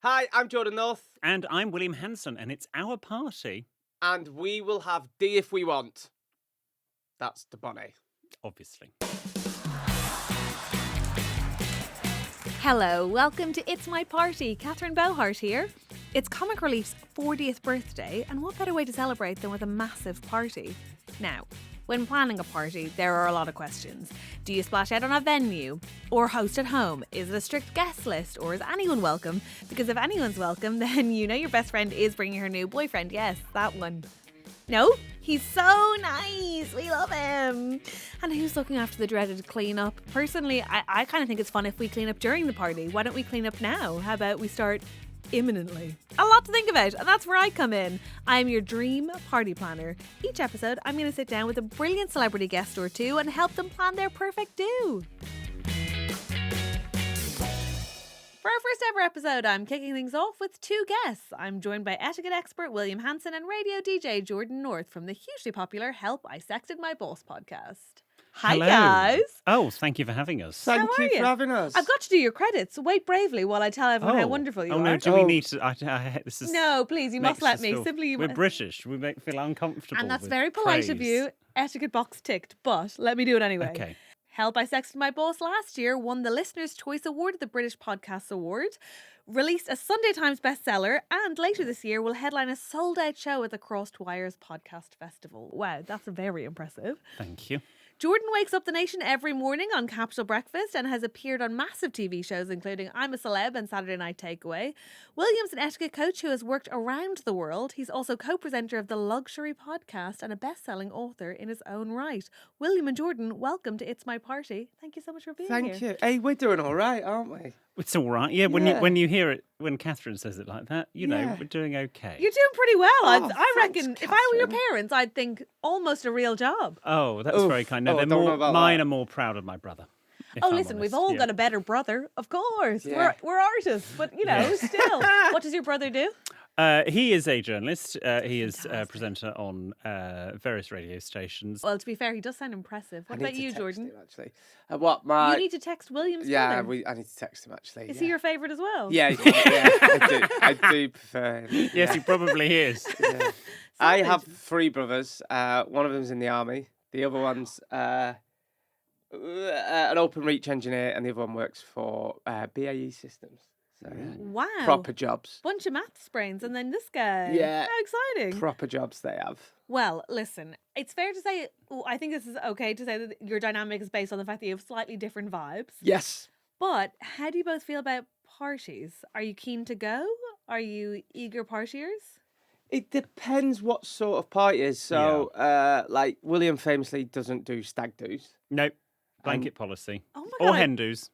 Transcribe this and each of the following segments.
Hi, I'm Jordan North, And I'm William Hanson, and it's our party. and we will have D if we want. That's the bonnet. Obviously. Hello, welcome to It's My Party. Catherine Bohart here. It's Comic Relief's 40th birthday, and what better way to celebrate than with a massive party? Now, when planning a party, there are a lot of questions. Do you splash out on a venue? Or host at home? Is it a strict guest list? Or is anyone welcome? Because if anyone's welcome, then you know your best friend is bringing her new boyfriend. Yes, that one. No? He's so nice. We love him. And who's looking after the dreaded clean-up? Personally, I kind of think it's fun if we clean up during the party. Why don't we clean up now? How about we start imminently? A lot to think about, and that's where I come in. I'm your dream party planner. Each episode, I'm going to sit down with a brilliant celebrity guest or two and help them plan their perfect do. For our first ever episode, I'm kicking things off with two guests. I'm joined by etiquette expert William Hanson and radio DJ Jordan North from the hugely popular Help, I Sexted My Boss podcast. Hi, Hello. guys. Oh, thank you for having us. Thank How you are you? for having us. I've got to do your credits, so wait bravely while I tell everyone how wonderful you oh, are. no, do we need to... this is, No, please, you must makes let us me. feel- Simply, We're British. We feel uncomfortable. and that's with very polite of praise. you. Etiquette box ticked, but let me do it anyway. Okay. Help, I Sexted My Boss last year won the Listener's Choice Award at the British Podcasts Award, released a Sunday Times bestseller, and later this year will headline a sold-out show at the Crossed Wires Podcast Festival. Wow, that's very impressive. Thank you. Jordan wakes up the nation every morning on Capital Breakfast and has appeared on massive TV shows including I'm a Celeb and Saturday Night Takeaway. William's an etiquette coach who has worked around the world. He's also co-presenter of the Luxury Podcast and a best-selling author in his own right. William and Jordan, welcome to It's My Party. Thank you so much for being here. Thank you. Hey, we're doing all right, aren't we? It's all right. Yeah, when you hear it, when Catherine says it like that, you know, Yeah. we're doing okay. You're doing pretty well. I Oh, reckon thanks, if I were your Catherine. parents, I'd think almost a real job. Oh, that's Oof. very kind. No, Oh, they're don't know more, about mine that. are more proud of my brother. if Oh, I'm listen, we've honest. all Yeah. got a better brother, of course. Yeah. We're artists, but you know, still. What does your brother do? He is a journalist. He is a Fantastic. presenter on various radio stations. Well, to be fair, he does sound impressive. What I need about to you, text Jordan? him, actually. What, my... You need to text William's yeah, brother. I need to text him, actually. Is yeah. he your favourite as well? Yeah, I do prefer him. Yes, he probably is. Yeah. I Savage. have three brothers. One of them's in the army. The other one's an open reach engineer, and the other one works for BAE Systems. So yeah. Wow. Proper jobs. Bunch of maths brains, and then this guy. Yeah. How exciting. Proper jobs they have. Well, listen, it's fair to say, I think this is okay to say that your dynamic is based on the fact that you have slightly different vibes. Yes. But how do you both feel about parties? Are you keen to go? Are you eager partiers? It depends what sort of party it is. So, like, William famously doesn't do stag do's. Nope. Blanket policy. Oh my Or God, I hen do's.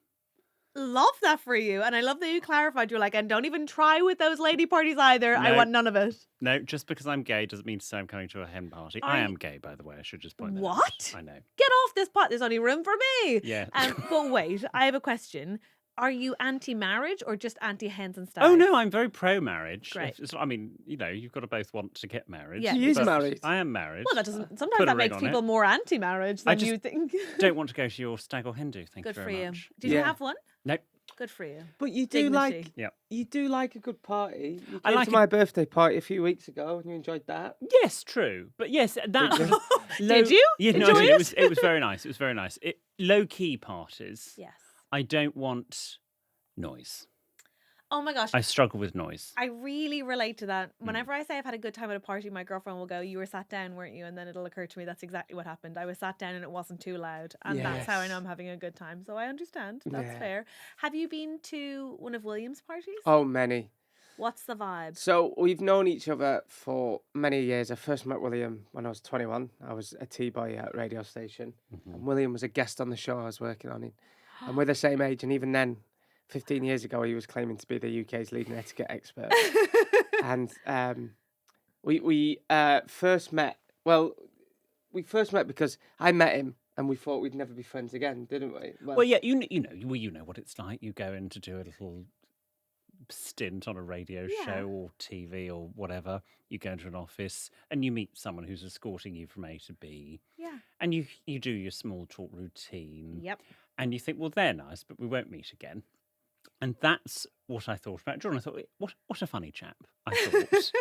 love that for you. And I love that you clarified. You're like, and don't even try with those lady parties either. I No. want none of it. No, just because I'm gay doesn't mean to say I'm coming to a hen party. I am gay, by the way. I should just point that out. What? I know. Get off this pot. There's only room for me. Yeah. But wait, I have a question. Are you anti-marriage or just anti-hens and stags? Oh, no, I'm very pro-marriage. Great. I mean, you know, you've got to both want to get married. Yeah. He is but married. I am married. Well, that doesn't. Put Sometimes a that ring makes on people it. more anti-marriage I than just you think. Don't want to go to your stag or hen do. Thank Good you for very you. much. Did you Yeah. have one? Nope. Good for you. But you do Dignity. you do like a good party. You I came like to a- my birthday party a few weeks ago and you enjoyed that. Yes, true. But yes, that Did was Did you Yeah, no, enjoy I did. it? It was very nice. It was very nice. Low-key parties. Yes. I don't want noise. Oh my gosh. I struggle with noise. I really relate to that. Whenever I say I've had a good time at a party, my girlfriend will go, "You were sat down, weren't you?" And then it'll occur to me that's exactly what happened. I was sat down and it wasn't too loud. And that's how I know Yes. I'm having a good time. So I understand. That's Yeah. fair. Have you been to one of William's parties? Oh, many. What's the vibe? So we've known each other for many years. I first met William when I was 21. I was a T-boy at a radio station. And William was a guest on the show I was working on. And we're the same age. And even then, 15 years ago, he was claiming to be the UK's leading etiquette expert. And we first met, we first met because I met him and we thought we'd never be friends again, didn't we? Well, yeah, you know what it's like. You go in to do a little stint on a radio Yeah. show or TV or whatever. You go into an office and you meet someone who's escorting you from A to B. Yeah. And you do your small talk routine. Yep. And you think, well, they're nice, but we won't meet again. And that's what I thought about John. I thought, what a funny chap, I thought.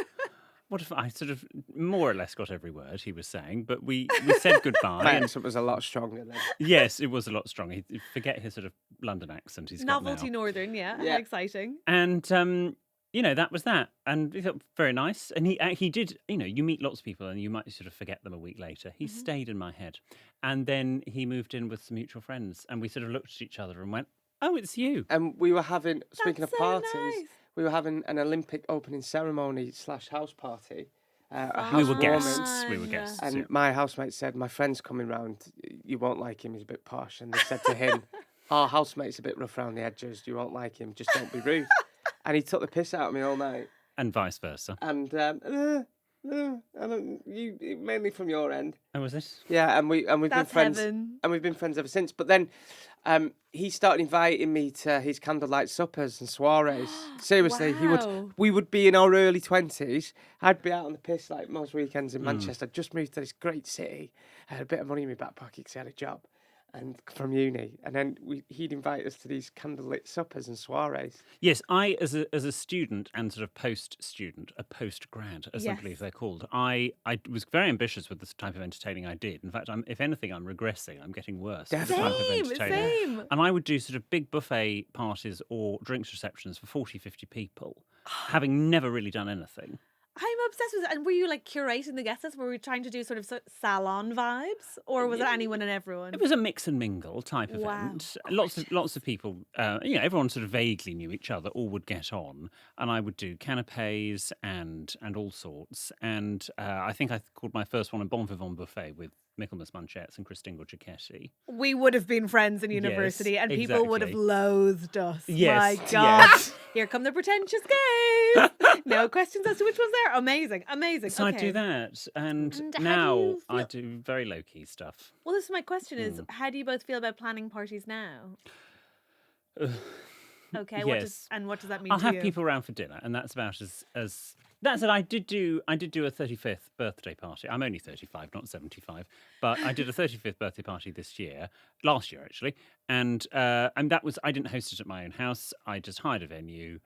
I sort of more or less got every word he was saying, but we said goodbye. My And accent was a lot stronger then. yes, it was a lot stronger. Forget his sort of London accent he's got Novelty now. Northern, yeah. Yeah. How exciting. And that was that. And he thought very nice. And he did. You meet lots of people, and you might sort of forget them a week later. He stayed in my head, and then he moved in with some mutual friends, and we sort of looked at each other and went, "Oh, it's you." And we were having, speaking That's of so parties, nice. we were having an Olympic opening ceremony / house party. A We were housewarming. guests. We were Fun. guests. And yeah. my housemate said, my friend's coming round, you won't like him, he's a bit posh. And they said to him, our housemate's a bit rough around the edges, you won't like him, just don't be rude. And he took the piss out of me all night. And vice versa. And mainly from your end. Oh, was it? Yeah, and we've been That's friends, heaven. and we've been friends ever since. But then, he started inviting me to his candlelight suppers and soirees. Seriously, Wow. we would be in our early 20s. I'd be out on the piss like most weekends in Manchester. I'd just moved to this great city. I had a bit of money in my back pocket because I had a job, and from uni. And then he'd invite us to these candlelit suppers and soirees. Yes, I, as a student and sort of post-student, a post-grad, as I Yes. believe they're called, I was very ambitious with the type of entertaining I did. In fact, if anything, I'm regressing. I'm getting worse with the type of Same, entertaining. same. And I would do sort of big buffet parties or drinks receptions for 40, 50 people, having never really done anything. I'm obsessed with it. And were you like curating the guest list? Were we trying to do sort of salon vibes? Or was it anyone and everyone? It was a mix and mingle type Wow, event. Lots of people, everyone sort of vaguely knew each other, all would get on. And I would do canapes and all sorts. And I think I called my first one a Bon Vivant buffet with Michaelmas Manchettes and Christingle Giacchetti. We would have been friends in university, Yes, and people would have exactly. loathed us. Yes, My God. yes. Here come the pretentious gays. No questions as to which one's there. Amazing, amazing. So okay. I do that. And And how do now you I feel- do very low-key stuff. Well, this is my question is, how do you both feel about planning parties now? Okay, Yes. what does that mean I'll to have you? people around for dinner, and that's about as that's it. I did do a 35th birthday party. I'm only 35, not 75, but I did a 35th birthday party last year actually, and that was I didn't host it at my own house. I just hired a venue,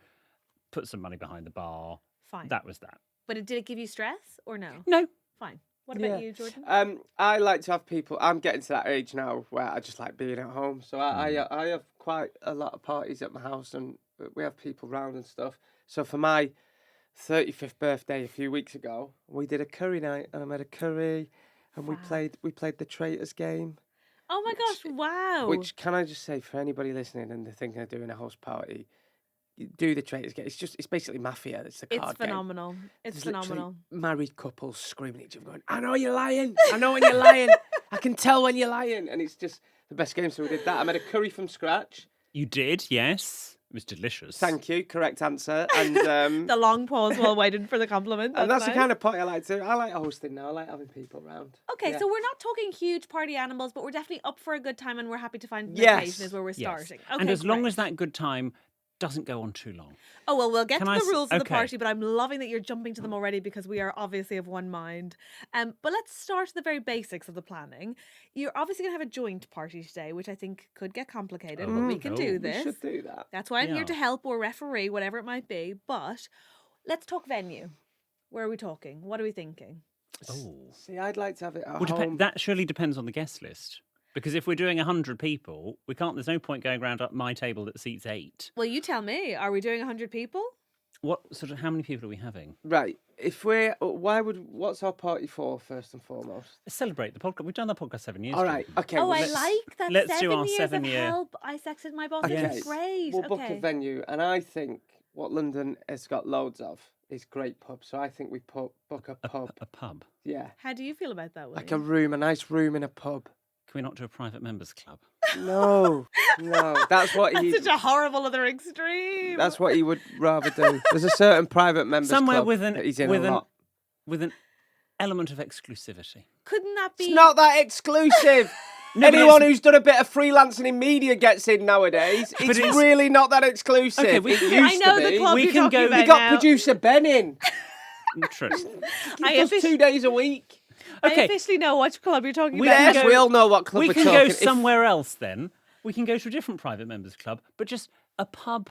put some money behind the bar. Fine. That was that. But did it give you stress or no? No. Fine. What about you, Jordan? I like to have people. I'm getting to that age now where I just like being at home. So I have quite a lot of parties at my house, and we have people round and stuff. So for my 35th birthday a few weeks ago, we did a curry night, and I made a curry, and we played the Traitors game. Oh my gosh! Wow. Which, can I just say, for anybody listening and they're thinking of doing a house party, you do the Traitors game. It's basically Mafia. It's the card It's game. phenomenal. It's There's literally phenomenal. married couples screaming at each other, going, "I know you're lying. I know when you're lying. I can tell when you're lying." And it's just the best game. So we did that. I made a curry from scratch. You did, yes. It was delicious. Thank you. Correct answer. And The long pause while waiting for the compliment. and that's nice. the kind of party I like to. I like hosting now. I like having people around. Okay, Yeah. so we're not talking huge party animals, but we're definitely up for a good time, and we're happy to find an Yes. occasion is where we're Yes. starting. Okay, And as long great. as that good time doesn't go on too long. Oh, well, we'll get Can to I the s- rules of the okay. party, but I'm loving that you're jumping to them already because we are obviously of one mind. But let's start at the very basics of the planning. You're obviously going to have a joint party today, which I think could get complicated, but we can Oh. do We this. We should do that. That's why I'm here Yeah. to help or referee, whatever it might be. But let's talk venue. Where are we talking? What are we thinking? Oh. See, I'd like to have it at Well, home. that surely depends on the guest list. Because if we're doing 100 people, there's no point going round up my table that seats 8. Well, you tell me. Are we doing 100 people? How many people are we having? Right. What's our party for, first and foremost? Let's celebrate the podcast. We've done the podcast 7 years. All right. Jordan. Okay. Oh, well, I let's- like that. let's do 7 our years 7 of year- help. I sexted my boss. Okay. This is great. We'll book okay. a venue, and I think what London has got loads of is great pubs. So I think we book a pub. A pub. Yeah, How do you feel about that, like William? a nice room in a pub. Can we not do a private members club? No, that's what he. That's such a horrible other extreme. That's what he would rather do. There's a certain private members Somewhere club with that he's in with a lot. an element of exclusivity. Couldn't that be? It's not that exclusive. No, but Anyone it's- who's done a bit of freelancing in media gets in nowadays. It's it's- really not that exclusive. Okay, it used I know to the be. club We you're can talking go- about We got now. producer Ben in. True. I He does offici- 2 days a week. I Okay. officially know which club you're talking We about. can Yes, go- we all know what club We we're can talking. go If- somewhere else then. We can go to a different private members club, but just a pub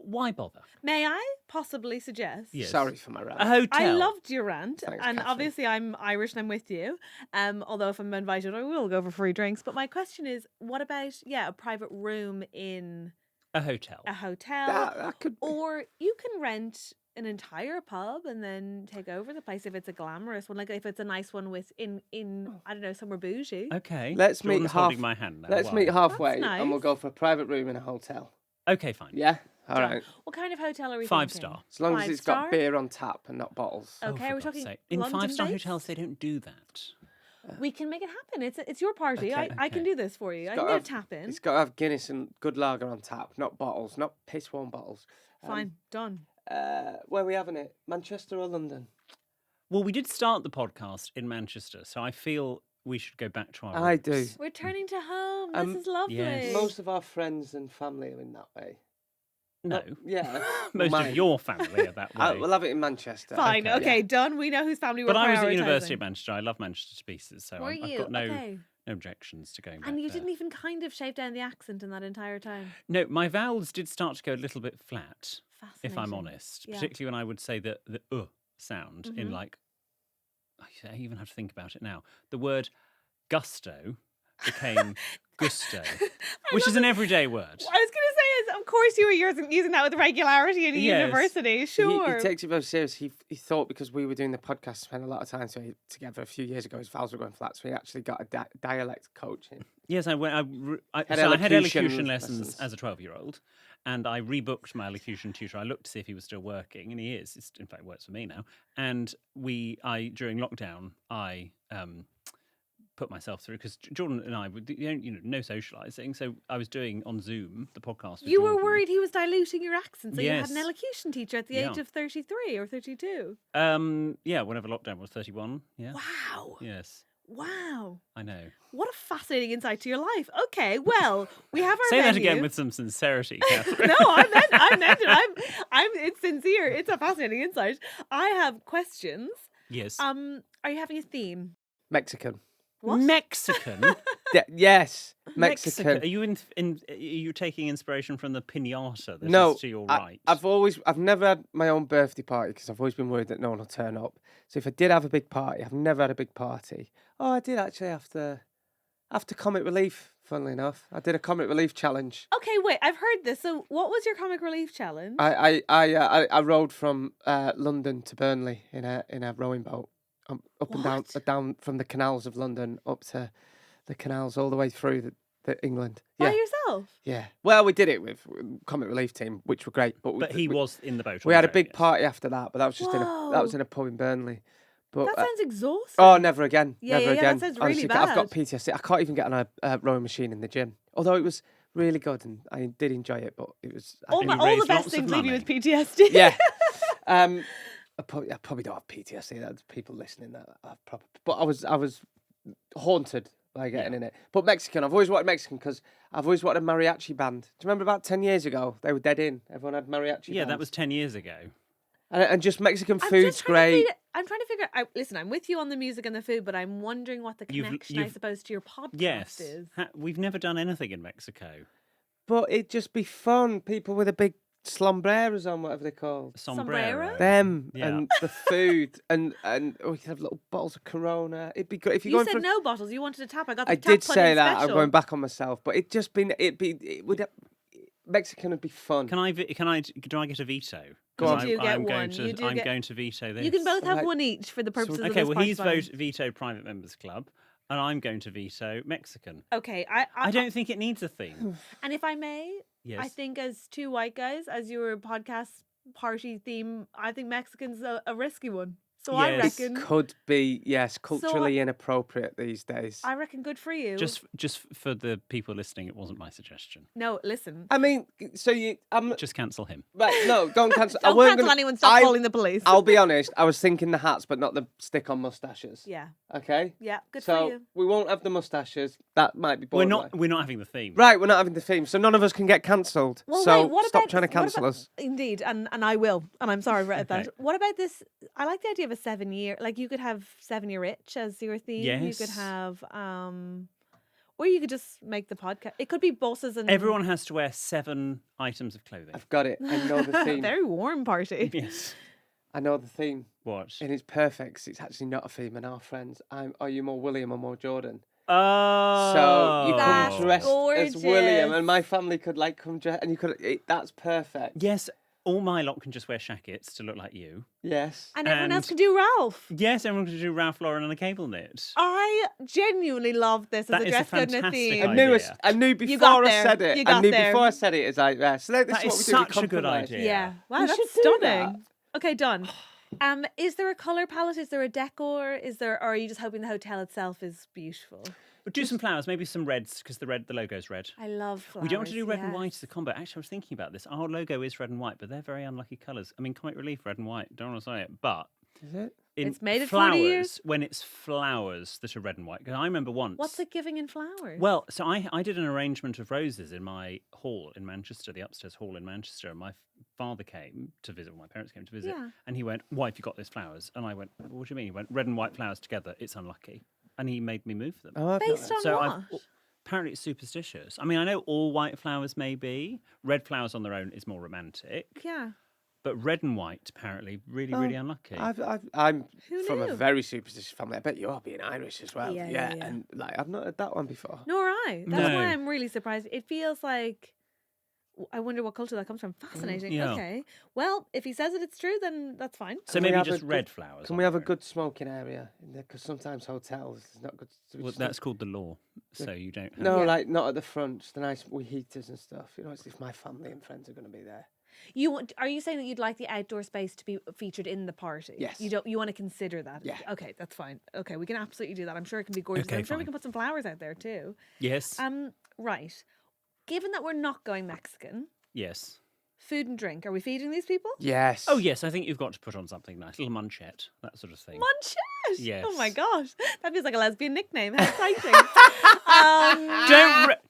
Why bother? May I possibly suggest? Yes. Sorry for my rant. A hotel. I loved your rant, Thanks, and Catherine. obviously I'm Irish and I'm with you. Although if I'm invited, I will go for free drinks. But my question is, what about a private room in a hotel. a hotel, That could be. or you can rent an entire pub and then take over the place if it's a glamorous one, like if it's a nice one with in I don't know, somewhere bougie. Okay. Let's meet Jordan's half- holding my hand now. Let's Why? meet halfway That's and we'll nice. go for a private room in a hotel. Okay, fine. Yeah? All Done. right. What kind of hotel are we 5-star. thinking? As long as 5 it's star? got beer on tap and not bottles. Oh, Okay, for we're God's talking sake. In London 5-star based? hotels, they don't do that. We can make it happen. It's your party. Okay. I can Okay. do this for you. I got can to get a tap in. It's got to have Guinness and good lager on tap, not bottles, not piss-warm bottles. Fine, done. Where are we having it? Manchester or London? Well, we did start the podcast in Manchester, so I feel we should go back to our I roots. do. Returning to home. Um, This is lovely. yes. Most of our friends and family are in that way. No. Yeah. Most mine. of your family are that way. We'll have it in Manchester. Fine. Okay. Okay, done. We know whose family we're But I was at prioritising. University of Manchester. I love Manchester to pieces, so Were I've you? got no Okay. objections to going back And you there. didn't even kind of shave down the accent in that entire time. No, my vowels did start to go a little bit flat, Fascinating. if I'm honest. Yeah. Particularly when I would say the sound in Mhm. like, I even have to think about it now. The word gusto became gusto, which is an everyday word. I was going to say, is, of course, you were using that with regularity in a Yes. university. Sure. He takes it very serious. He thought because we were doing the podcast, spent a lot of time together a few years ago, his vowels were going flat, so he actually got a dialect coach in. Yes, I went. I Had had elocution elocution lessons lessons. as a 12-year-old, and I rebooked my elocution tutor. I looked to see if he was still working, and he is. It's, in fact, works for me now. And during lockdown, I put myself through because Jordan and I, no socialising. So I was doing on Zoom the podcast. With You were Jordan. worried he was diluting your accent, so you had an Yes. elocution teacher at the Yeah. age of 33 or 32. Yeah, whenever lockdown was 31. Yeah. Wow. Yes, Wow. I know. What a fascinating insight to your life. Okay, well, we have our Say that venue. again with some sincerity, Catherine. No, I meant it. It's sincere. It's a fascinating insight. I have questions. Yes. Are you having a theme? Mexican. What? Mexican. Yes, Mexican. Mexican. Are you are you taking inspiration from the piñata that No, is to your right? I've never had my own birthday party because I've always been worried that no one will turn up. So if I did have a big party, I've never had a big party. Oh, I did actually after Comic Relief. Funnily enough, I did a Comic Relief challenge. Okay, wait. I've heard this. So, what was your comic relief challenge? I rowed from London to Burnley in a rowing boat, up and What? down from the canals of London up to the canals all the way through the England. By Yeah, yourself? yeah. Well, we did it with Comic Relief team, which were great. But He was in the boat. We on had the a big day, yes. party after that, but that was just Whoa. in a pub in Burnley. But That sounds exhausting. oh, never again. Yeah, never yeah, again. that sounds really Honestly, I've got bad. PTSD. I can't even get on a rowing machine in the gym. Although it was really good and I did enjoy it, but it was all And the you raised best lots of things leave you with money. PTSD. yeah. I probably don't have PTSD. There's people listening that have probably. But I was haunted by getting in it. But Mexican, I've always wanted Mexican because I've always wanted a mariachi band. Do you remember about 10 years ago they were dead in? Everyone had mariachi. Yeah, that bands. was 10 years ago. And just Mexican I'm food's just trying to great. I'm trying to figure out. Listen, I'm with you on the music and the food, but I'm wondering what the connection, I you've- suppose, to your podcast Yes. is. We've never done anything in Mexico. But it'd just be fun. People with a big sombreros on, whatever they're called. Sombrero? Them Yeah. and the food and we could have little bottles of Corona. It'd be great if you're You going said for. no bottles. You wanted a tap. I got the I tap did put say in that. special. I'm going back on myself, but it would. Mexican would be fun. Do I get a veto? Go 'Cause on. You do get I'm going one. to You do I'm get- going to veto this. You can both have Right. one each for the purposes of Okay, this well, he's podcast. vetoed Private Members Club, and I'm going to veto Mexican. Okay, I don't think it needs a theme. And if I may, Yes. I think as two white guys, as your podcast party theme, I think Mexican's a risky one. So I Yes. reckon, Could be culturally inappropriate these days. I reckon good for you. Just for the people listening, it wasn't my suggestion. No, listen. I mean, so Just cancel him. right? No, don't cancel. I Don't weren't cancel gonna- anyone. Stop I- calling the police. I'll be honest. I was thinking the hats, but not the stick-on mustaches. Yeah, Okay. yeah, good So for you. we won't have the mustaches. That might be. We're borderline. not having the theme. Right, we're not having the theme, so none of us can get cancelled. Well, so wait, what stop about trying to what cancel about- us. Indeed, and I will, and I'm sorry about that. Okay. What about this? I like the idea of a 7-year. Like you could have 7-year itch as your theme. You could Yes. have, Or you could just make the podcast. It could be buses and Everyone has to wear 7 items of clothing. I've got it. I know the theme. Very warm party. Yes. I know the theme. What? And it's perfect 'cause it's actually not a theme. And our friends, are you more William or more Jordan? Oh. So you That's come dressed as William, gorgeous. and my family could like come dressed, and you could. That's perfect. Yes, all my lot can just wear shackets to look like you. Yes. And everyone else And- can do Ralph. Yes, everyone can do Ralph Lauren and a cable knit. I genuinely love this as That a is a dress code and a fantastic theme. I knew idea. I knew You before got I there. said it. You I got knew there. before I said it. It's like, so this That is what is we do. We such a good compromise. idea. Yeah. Wow, We that's should do stunning. Okay, done. Is there a colour palette? Is there a decor? Or are you just hoping the hotel itself is beautiful? But do some flowers, maybe some reds, because the logo's red. I love flowers. We don't want to do red and yes. white as a combo. Actually, I was thinking about this. Our logo is red and white, but they're very unlucky colours. I mean, Comic Relief, red and white. Don't want to say it, but Is it? It's made it 40 flowers, years. when it's flowers that are red and white. Because I remember once. What's it giving in flowers? Well, so I did an arrangement of roses in my hall in Manchester, the upstairs hall in Manchester, and my father came to visit, or my parents came to visit, Yeah. and he went, "Why have you got these flowers?" And I went, "What do you mean?" He went, "Red and white flowers together, it's unlucky." And he made me move them. Oh, I've Based not- on So what? apparently it's superstitious. I mean, I know all white flowers may be. Red flowers on their own is more romantic. Yeah. But red and white, apparently, really, really unlucky. I'm Who from a knew? very superstitious family. I bet you are being Irish as well. Yeah, Yeah, yeah. and like I've not heard that one before. Nor I. That's No. why I'm really surprised. It feels like I wonder what culture that comes from. Fascinating. Yeah. Okay. Well, if he says it's true, then that's fine. So Can we maybe have a just good- red flowers. Can on we have a their own. good smoking area? Because sometimes hotels is not good. So we Well, just that's called the law. So you don't. Have no, Yeah. like not at the front. Just the nice with heaters and stuff. You know, it's if my family and friends are going to be there. Are you saying that you'd like the outdoor space to be featured in the party? Yes. You want to consider that? Yeah. Okay, that's fine. Okay, we can absolutely do that. I'm sure it can be gorgeous. Okay, I'm sure we fine. can put some flowers out there too. Yes. Right. Given that we're not going Mexican, Yes. food and drink, are we feeding these people? Yes. Oh, yes. I think you've got to put on something nice, a little munchette, that sort of thing. Munchette. Oh my Yes. gosh, that feels like a lesbian nickname. How exciting!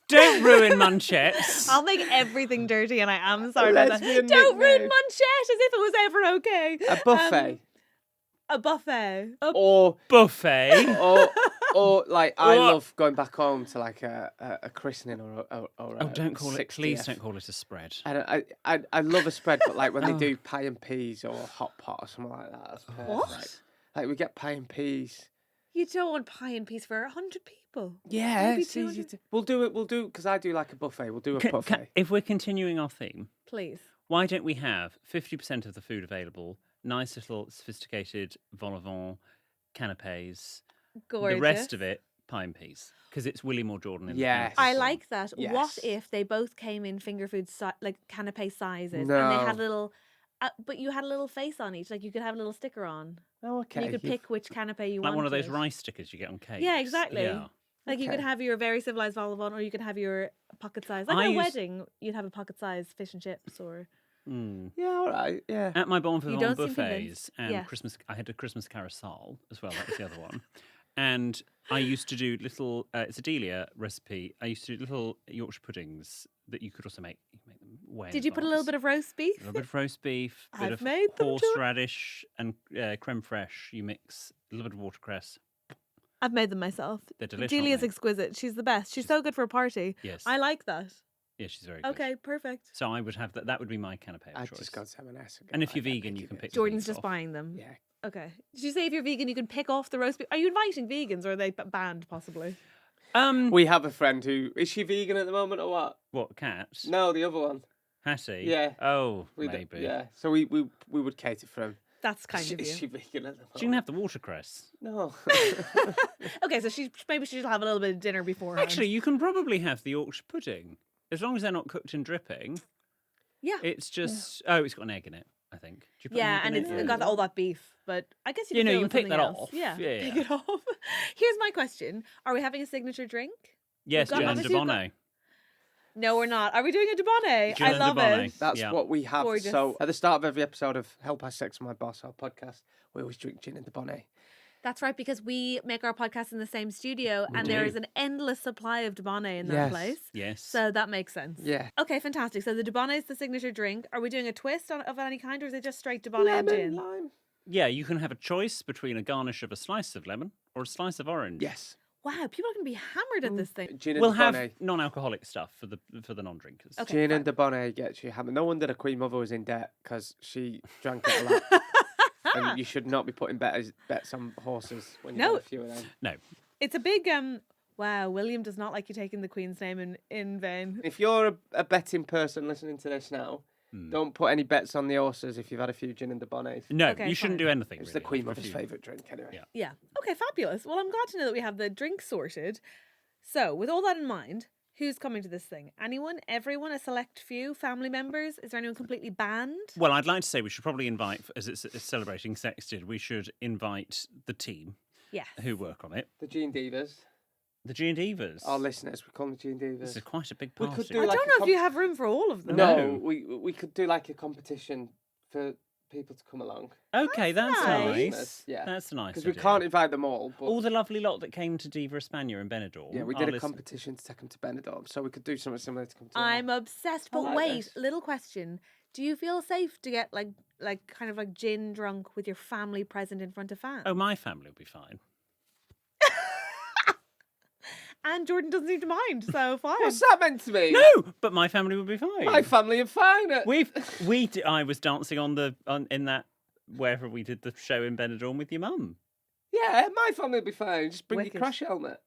Don't ruin munchettes. I'll make everything dirty, and I am sorry about that. lesbian Don't ruin nickname. Munchette as if it was ever okay. A buffet A buffet. or Buffet. or like I What? love going back home to like a christening or Oh, a don't call it. Please 60th. don't call it a spread. I love a spread, but like when they Oh. do pie and peas or hot pot or something like that, that's perfect. What? Like we get pie and peas. You don't want pie and peas for 100 people. Yeah, Maybe it's easy 200. to. We'll do it because I do like a buffet. We'll do a Ca- buffet. if we're continuing our theme, Please. why don't we have 50% of the food available, nice little sophisticated vol au vent canapes, Gorgeous. the rest of it, pie and peas, because it's William or Jordan in Yes. the I episode. like that. What Yes. if they both came in finger food like canapé sizes, and they No. had little, but you had a little face on each, like you could have a little sticker on, Oh, okay. and you could you've- pick which canapé you Like wanted. one of those rice stickers you get on cakes. Yeah, exactly. Yeah. Like you could Okay. have your very civilized vol au vent, or you could have your pocket size. Like I at a used- wedding, you'd have a pocket size fish and chips, or Mm. Yeah, all right. Yeah. At my Bon You Vivant don't seem buffets convinced. and Yeah. Christmas, I had a Christmas carousel as well. That was the other one. And I used to do little. It's a Delia recipe. I used to do little Yorkshire puddings that you could also make. You make them way. in did you put a little advance. bit of roast beef? A little bit of roast beef, a bit I've of made them too. horseradish and creme fraiche. You mix a little bit of watercress. I've made them myself. They're delicious. Delia's aren't they? exquisite. She's the best. She's so good for a party. Yes. I like that. Yeah, she's very good. Okay, perfect. So I would have that. That would be my canapé of I choice. just go to M&S. And if you're vegan, you can pick. the Jordan's beef just off. buying them. Yeah. Okay. Did you say if you're vegan, you can pick off the roast beef? Are you inviting vegans, or are they banned possibly? We have a friend who is she vegan at the moment or what? What cats? No, the other one. Hattie. Yeah. Oh, We d- maybe. Yeah. So we would cater for him. That's kind of Is you. she vegan at the moment? She can have the watercress. No. Okay, so maybe she'll have a little bit of dinner beforehand. Actually, you can probably have the Yorkshire pudding as long as they're not cooked and dripping. yeah, It's just it's got an egg in it. I think. Do you put yeah, an and egg it's in it? got all that beef. But I guess you You can know, fill you it with can pick something that else. off. Yeah, Yeah, pick yeah. it off. Here's my question: are we having a signature drink? Yes, got- Gin and obviously you've got- Dubonnet. No, we're not. Are we doing a Dubonnet? Gin I and love Dubonnet. it. That's Yeah. what we have. Gorgeous. So at the start of every episode of Help I Sex My Boss, our podcast, we always drink gin and the bonnet. That's right, because we make our podcast in the same studio, and there do. is an endless supply of Dubonnet in that Yes. place. Yes. So that makes sense. Yeah. Okay, fantastic. So the Dubonnet is the signature drink. Are we doing a twist of any kind, or is it just straight Dubonnet and Lemon, gin? lime. Yeah, you can have a choice between a garnish of a slice of lemon or a slice of orange. Yes. Wow, people are going to be hammered at this thing. Gin and We'll de have Bonnet. non-alcoholic stuff for the non-drinkers. Okay. Gin fine. and de Bonnet gets you hammered. No wonder the Queen Mother was in debt because she drank it a lot. And you should not be putting bets on horses when you No. have a few of them. No, It's a big wow, William does not like you taking the Queen's name in vain. If you're a betting person listening to this now, don't put any bets on the horses if you've had a few gin and de Bonnets. no, Okay, you shouldn't fine. do anything. It's really the Queen after a Mother's few. favourite drink anyway. Yeah. Yeah. Okay, fabulous. Well, I'm glad to know that we have the drinks sorted. So, with all that in mind, who's coming to this thing? Anyone? Everyone? A select few? Family members? Is there anyone completely banned? Well, I'd like to say we should probably invite, as it's celebrating Sexted, we should invite the team Yes. who work on it. The Gene Divas. The G&Divas. Our listeners, we call them Gene Divas. This is quite a big We party. could do I like don't a know if you have room for all of them. No, we could do like a competition for people to come along. Okay, that's nice. nice. Yeah. That's a nice. Because we idea. can't invite them all. But All the lovely lot that came to Diva Espana and Benidorm. yeah, we are did a listening. competition to take them to Benidorm, so we could do something similar to come to. I'm obsessed. But like wait, this. little question. Do you feel safe to get like kind of like gin drunk with your family present in front of fans? Oh, my family will be fine. And Jordan doesn't seem to mind, so fine. What's that meant to be? No, but my family will be fine. My family are fine. I was dancing in that wherever we did the show in Benidorm with your mum. Yeah, my family will be fine. Just bring Wicked. your crash helmet.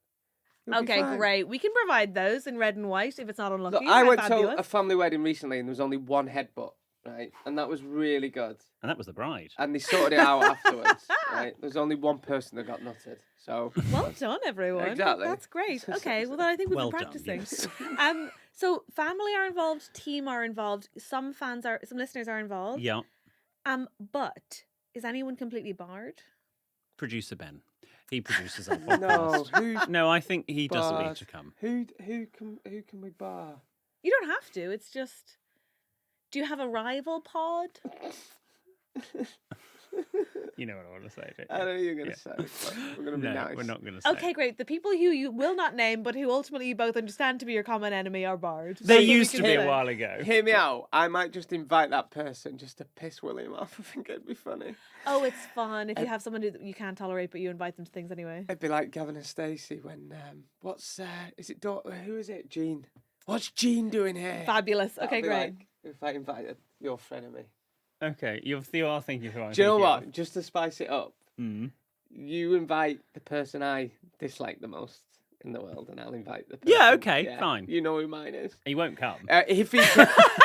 You'll be Okay, fine. great. We can provide those in red and white if it's not unlucky. Look, I How went fabulous. to a family wedding recently and there was only one headbutt, right? And that was really good. And that was the bride. And they sorted it out afterwards, right? There's only one person that got nutted. So Well done, everyone. Exactly. That's great. Okay, well then I think we've Well been done, practicing. yes. So family are involved, team are involved, some listeners are involved. Yeah. But is anyone completely barred? Producer Ben. He produces our no, podcast. No, I think he doesn't need barred? to come. Who can we bar? You don't have to. It's just. Do you have a rival pod? You know what I want to say, don't I you? know you're gonna say, but we're gonna be No, nice. we're not going to say. Okay, great. The people who you will not name, but who ultimately you both understand to be your common enemy, are barred. They That's what we used to can be say. a while ago. Hear me out. I might just invite that person just to piss William off. I think it'd be funny. Oh, it's fun if you have someone who you can't tolerate, but you invite them to things anyway. It'd be like Gavin and Stacey when is it who is it? Jean. What's Jean doing here? Fabulous. That'd Okay, be great. like if I invited your friend and me. Okay, you are thinking who I'm Do you know thinking what? of. Just to spice it up, you invite the person I dislike the most in the world, and I'll invite the person. Yeah, okay, fine. You know who mine is. He won't come. If he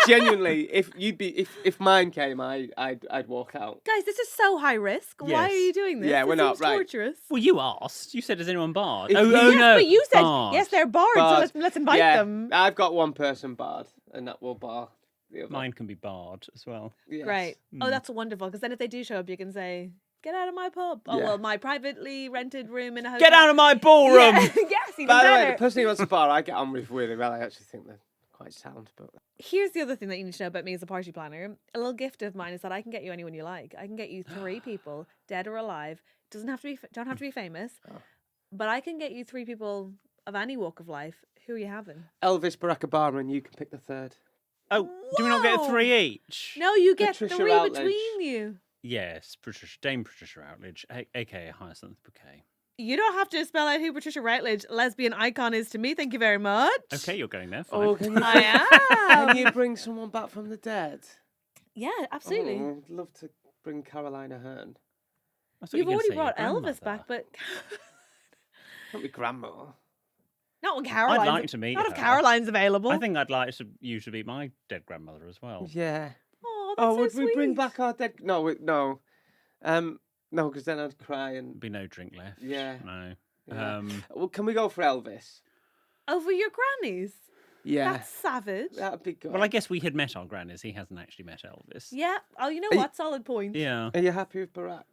genuinely, if mine came, I'd walk out. Guys, this is so high risk. Why are Yes. you doing this? Yeah, we're This not, seems right. torturous. Well, you asked. You said, "Is anyone barred?" If Oh, you- oh Yes, no. but you said barred. yes, they're barred. Barred. So let's invite Yeah, them. I've got one person barred, and that will bar the other. Mine can be barred as well. Yes. Great. Oh, that's wonderful. Because then if they do show up, you can say, "Get out of my pub." Oh Yeah. well, my privately rented room in a hotel. Get out of my ballroom! Yeah. Yes, even By the way, better. the person who wants to bar, I get on with really well. I actually think they're quite sound, but Here's the other thing that you need to know about me as a party planner. A little gift of mine is that I can get you anyone you like. I can get you 3 people, dead or alive. Don't have to be famous, but I can get you 3 people of any walk of life. Who are you having? Elvis, Barack Obama, and you can pick the third. Oh, do we not get Whoa. 3 each? No, you get Patricia 3 Routledge. between you. Yes, Dame Patricia Routledge, aka Hyacinth Bouquet. You don't have to spell out who Patricia Routledge, lesbian icon, is to me. Thank you very much. Okay, you're going there. Fine. Oh, can you, I am. can you bring someone back from the dead? Yeah, absolutely. Oh, I'd love to bring Caroline Aherne. I thought you You've were gonna already say your brought Elvis grandmother. back, but Not my grandma. not when Caroline's. I'd like to meet Not if her. Caroline's available. I think I'd like you to meet my dead grandmother as well. Yeah. Oh, that's Oh, so would we bring sweet. back our dead? No, no. No, because then I'd cry and. There'd be no drink left. Yeah. No. Yeah. Well, can we go for Elvis? Over your grannies? Yeah. That's savage. That'd be good. Well, I guess we had met our grannies. He hasn't actually met Elvis. Yeah. Oh, you know Are you- what? Solid point. Yeah. Are you happy with Barack?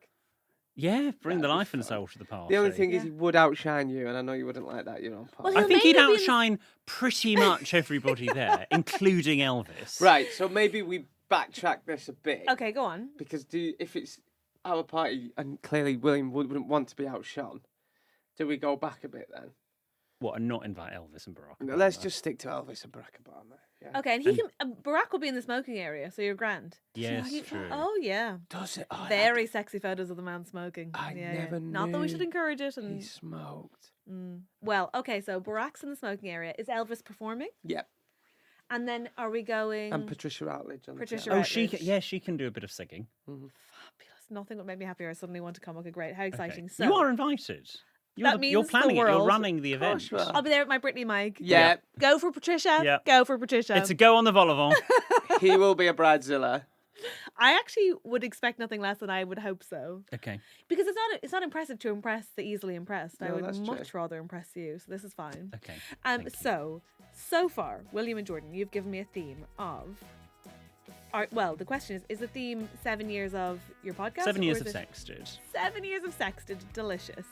Yeah, bring the That'd be life and fun. soul to the party. The only thing is Yeah. he would outshine you, and I know you wouldn't like that. You're on par. Well, I he'll think he'd maybe be in the- outshine pretty much everybody there, including Elvis. Right. So maybe we backtrack this a bit. Okay, go on. Because if it's our party, and clearly William wouldn't want to be outshone, do we go back a bit then? What, and not invite Elvis and Barack Obama? Let's just stick to Elvis and Barack Obama. Yeah. Okay, and he can. Barack will be in the smoking area, so you're grand. Yes, He- true. Oh yeah. Does it? Oh, Very sexy photos of the man smoking. I yeah, never yeah. Not that we should knew encourage it. he And smoked. well, okay, so Barack's in the smoking area. Is Elvis performing? Yep. And then are we going? And Patricia Routledge. On Patricia the Oh, Routledge. she can do a bit of singing. Fabulous. Nothing would make me happier. I suddenly want to come. Okay, great. How exciting! Okay. So You are invited. That You're means the planning it. You're world. running the event. course you are. I'll be there with my Britney mic. Yeah. Go for Patricia. Yeah. Go for Patricia. It's a go on the vol-au-vent. He will be a bridezilla. I actually would expect nothing less than I would hope so. Okay. Because it's not impressive to impress the easily impressed. I No, would that's much true. rather impress you. So this is fine. Okay. Thank you. So far, William and Jordan, you've given me a theme of. Well, the question is the theme 7 years of your podcast? 7 years or of is it Sexted. 7 years of Sexted. Delicious.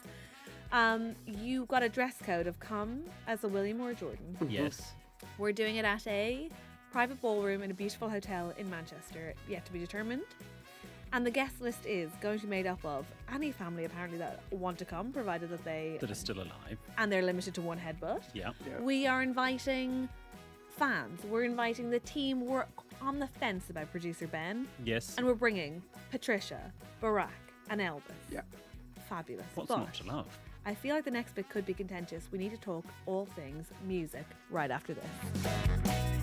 You got a dress code of come as a William or a Jordan. Yes. We're doing it at a private ballroom in a beautiful hotel in Manchester, yet to be determined. And the guest list is going to be made up of any family apparently that want to come, provided that they That are still alive. and they're limited to one headbutt. Yeah. We are inviting fans. We're inviting the team. We're on the fence about producer Ben, Yes. and we're bringing Patricia, Barack, and Elvis. Yeah. Fabulous. What's But not to love? I feel like the next bit could be contentious. We need to talk all things music right after this.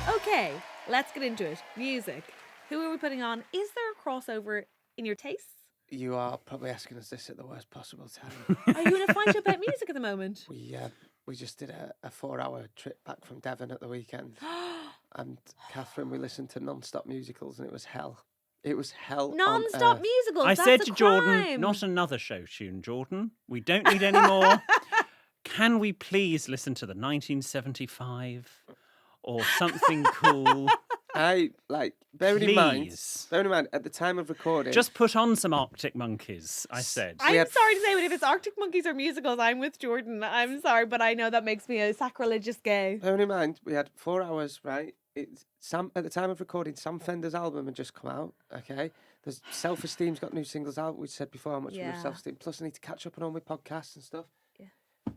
Okay, let's get into it. Music. Who are we putting on? Is there a crossover in your tastes? You are probably asking us this at the worst possible time. Are you in a fight about music at the moment? We just did a 4-hour trip back from Devon at the weekend. And Catherine, we listened to non-stop musicals and it was hell. It was hell on Non-stop earth. musicals. I that's said a to Jordan, crime. not another show tune, Jordan. We don't need any more. Can we please listen to the 1975 or something cool? Bearing in mind, Please. at the time of recording, Just put on some Arctic Monkeys, I said. I'm had- sorry to say, but if it's Arctic Monkeys or musicals, I'm with Jordan. I'm sorry, but I know that makes me a sacrilegious gay. bearing in mind, we had 4 hours, right? At the time of recording, Sam Fender's album had just come out, okay? There's Self-Esteem's got new singles out. We said before how much we Yeah. love Self-Esteem. Plus, I need to catch up on all my podcasts and stuff. Yeah.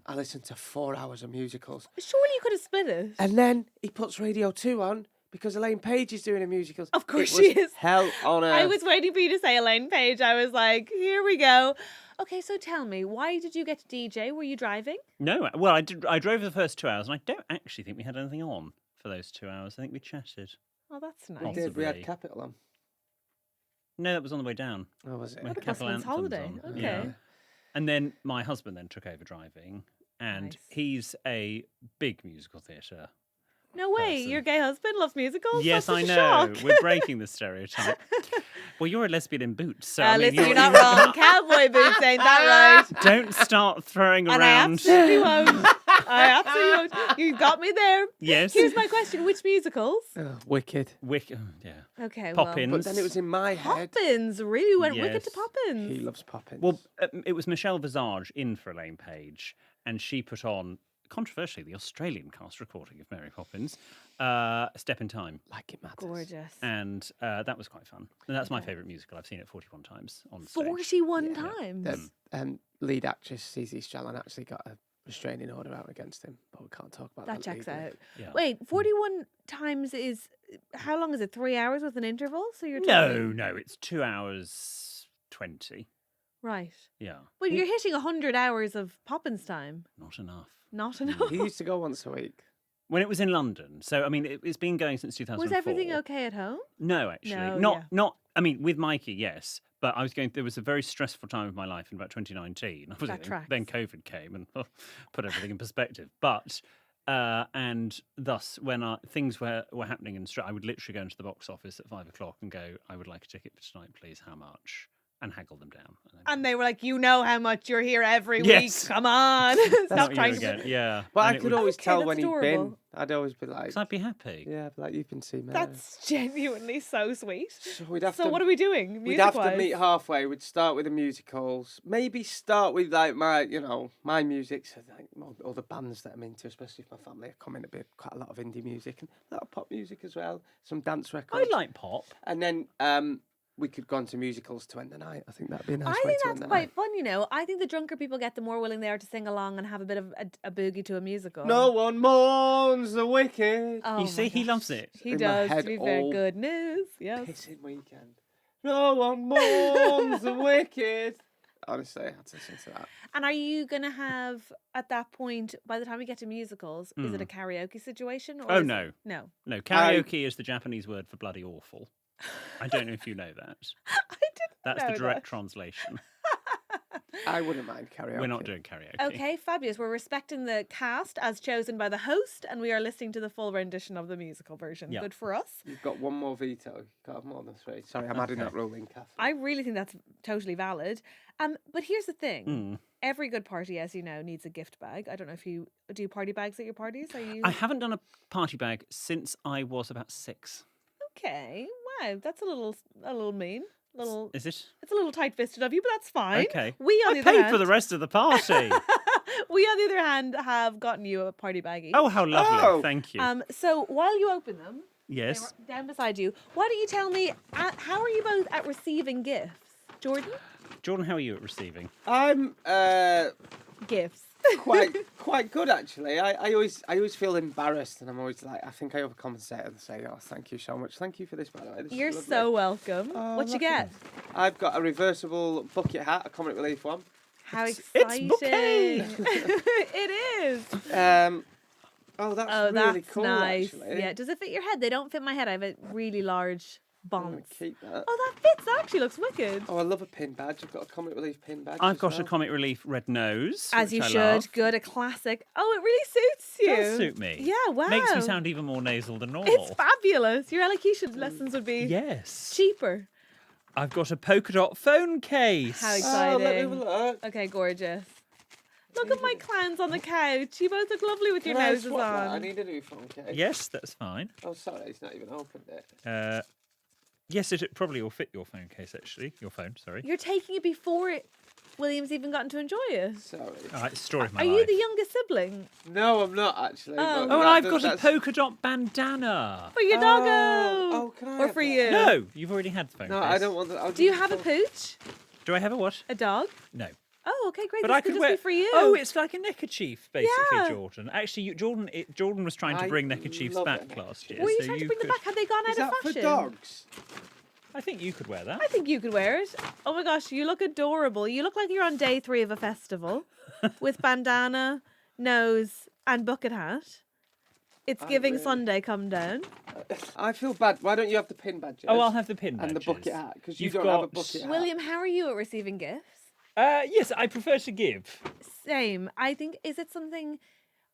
I listened to 4 hours of musicals. Surely you could have split it. And then he puts Radio 2 on because Elaine Page is doing a musical. Of course It was she is. Hell on earth. I was waiting for you to say Elaine Page. I was like, here we go. Okay, so tell me, why did you get to DJ? Were you driving? No, well, I did. I drove the first 2 hours, and I don't actually think we had anything on for those 2 hours. I think we chatted. Oh, that's We nice. did. We had Possibly. Capital on. No, that was on the way down. Oh, was it? We had What a Capital busman's Anthems holiday. on. Okay. Yeah. And then my husband then took over driving, and Nice. he's a big musical theatre. No way, person. your gay husband loves musicals? Yes, That's I such a know. shock. We're breaking the stereotype. Well, you're a lesbian in boots, so I mean, Listen, you're not wrong. Cowboy boots, ain't that right? Don't start throwing And I around. absolutely won't. I absolutely won't. You got me there. Yes. Here's my question: which musicals? Wicked. Yeah. Okay, Poppins. But then it was in my head. Poppins really went wicked to Yes. Poppins. He loves Poppins. Well, it was Michelle Visage in for Elaine Page, and she put on, controversially, the Australian cast recording of Mary Poppins, Step in Time. like it matters. Gorgeous. And that was quite fun. And that's my favourite musical. I've seen it 41 times on stage. 41 times. The lead actress, Cece Strallen, actually got a restraining order out against him, but we can't talk about that. That checks legally. out. Yeah. Wait, 41 times is how long is it? 3 hours with an interval? So you're No, talking... no, it's 2 hours 20. Right. Yeah, Well, you're hitting 100 hours of Poppins time. not enough. Not enough. He used to go once a week. When it was in London. So, I mean, it's been going since 2004. Was everything okay at home? No, actually. No, Not. I mean, with Mikey, yes. But there was a very stressful time of my life in about 2019. Obviously, That tracks. then COVID came and put everything in perspective. But, and thus, when things were happening in I would literally go into the box office at 5 o'clock and go, I would like a ticket for tonight, please. How much? And haggle them down. And they were like, you know how much you're here every Yes. week. Come on. Stop Not trying you to again. Yeah. But And I it could would- always Okay, tell that's when he'd adorable. been. I'd always be like, 'Cause I'd be happy. yeah, I'd be like, you can see me. That's genuinely so sweet. So we'd have So to. what are we doing? We'd have to music-wise? meet halfway. We'd start with the musicals. Maybe start with like my music. So like all the bands that I'm into, especially if my family are coming, to be quite a lot of indie music and a lot of pop music as well. Some dance I records. like pop. And then we could go on to musicals to end the night. I think that'd be a nice I way think to that's end the quite night. fun, you know. I think the drunker people get, the more willing they are to sing along and have a bit of a boogie to a musical. No one mourns the wicked. Oh You my see, he gosh. loves it. He In my does, head to be fair. all Good news. Yes. Pissing weekend. No one mourns the wicked. Honestly, I had to listen to that. And are you going to have, at that point, by the time we get to musicals, is it a karaoke situation? Or Oh, is no. It... No. No, karaoke is the Japanese word for bloody awful. I don't know if you know that. I didn't That's know the direct that. translation. I wouldn't mind karaoke. We're not doing karaoke. Okay, fabulous. We're respecting the cast as chosen by the host, and we are listening to the full rendition of the musical version. Yeah. Good for us. You've got one more veto. You can't have more than 3. Sorry, I'm adding that rule in, Catherine. I really think that's totally valid. But here's the thing. Every good party, as you know, needs a gift bag. I don't know if you do party bags at your parties. Are you? I haven't done a party bag since I was about 6. Okay. Wow, that's a little mean. Little. Is it? It's a little tight-fisted of you, but that's fine. Okay. We on I the other paid hand, for the rest of the party. we on the other hand have gotten you a party baggie. Oh, how lovely. Oh. Thank you. So while you open them, Yes. they're down beside you. Why don't you tell me how are you both at receiving gifts, Jordan? Jordan, how are you at receiving? I'm Gifts. quite good actually. I always feel embarrassed, and I'm always like, I think I overcompensate and say, oh, thank you so much. Thank you for this, by the way. This is You're lovely. so welcome. Oh, What you lovely. get? I've got a reversible bucket hat, a comic relief one. How It's exciting! bouquet. It is. Oh, that's Oh, really that's cool. nice. Actually. Yeah. Does it fit your head? They don't fit my head. I have a really large I'm gonna bonce. keep that. Oh, that fits. That actually looks wicked. Oh, I love a pin badge. I've got a comic relief pin badge. I've as got well. a comic relief red nose. As you which I should. love. Good, a classic. Oh, it really suits you. Does suit me. Yeah, wow. Makes me sound even more nasal than normal. It's fabulous. Your elocution lessons would be Yes. cheaper. I've got a polka dot phone case. How Oh, let me have a exciting. look. Okay, gorgeous. Look at my clowns on the couch. You both look lovely with your Can I noses swap that? I on. need a new phone case. Yes, that's fine. Oh, sorry, it's not even opened it. Yes, it probably will fit your phone case, actually. Your phone, sorry. You're taking it before William's even gotten to enjoy it. Sorry. All right, story of my Are life. you the youngest sibling? No, I'm not actually. Oh. but Oh, and that- I've got a that's- polka dot bandana. For your doggo! Oh, can I Or have for that? you? No, you've already had the phone No, case. I don't want that. I'll Do you just have a phone- pooch? Do I have a what? A dog? No. Oh, okay, great. But This I could could just wear. be for you. Oh, it's like a neckerchief, basically, Yeah. Jordan. Actually, Jordan was trying to I bring neckerchiefs love back a last year. Were you so trying to you bring them could- back? Had they gone Is out that of for fashion? dogs? I think you could wear that. I think you could wear it. Oh my gosh, you look adorable. You look like you're on day 3 of a festival with bandana, nose, and bucket hat. It's I giving really- Sunday come down. I feel bad. Why don't you have the pin badge? Oh, I'll have the pin and the badges. bucket hat because you You've don't have a got- bucket hat. William, how are you at receiving gifts? Yes, I prefer to give. Same. I think, is it something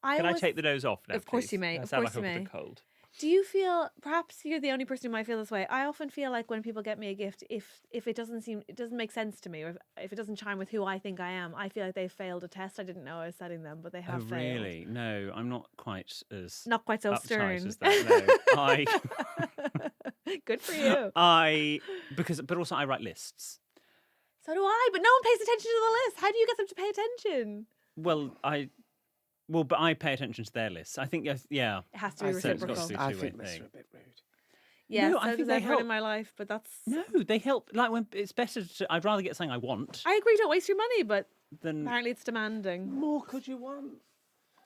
I Can I always- take the nose off now, Of course please? you may, I of sound course like you I've got may. a cold. Do you feel, perhaps you're the only person who might feel this way, I often feel like when people get me a gift, if it doesn't make sense to me, or if it doesn't chime with who I think I am, I feel like they've failed a test. I didn't know I was setting them, but they have Oh, failed. really? No, I'm not quite as Not quite so uptight stern. as that. No, Good for you. but also I write lists. So do I, but no one pays attention to the list. How do you get them to pay attention? But I pay attention to their lists. I think, yeah. It has to be I think reciprocal. it's got to I be a think two-way this thing. is a bit rude. Yeah, No, so I think does they everyone help. in my life, but that's... No, they help. Like when it's better to. I'd rather get something I want I agree, don't waste your money, but than. apparently it's demanding. More could you want?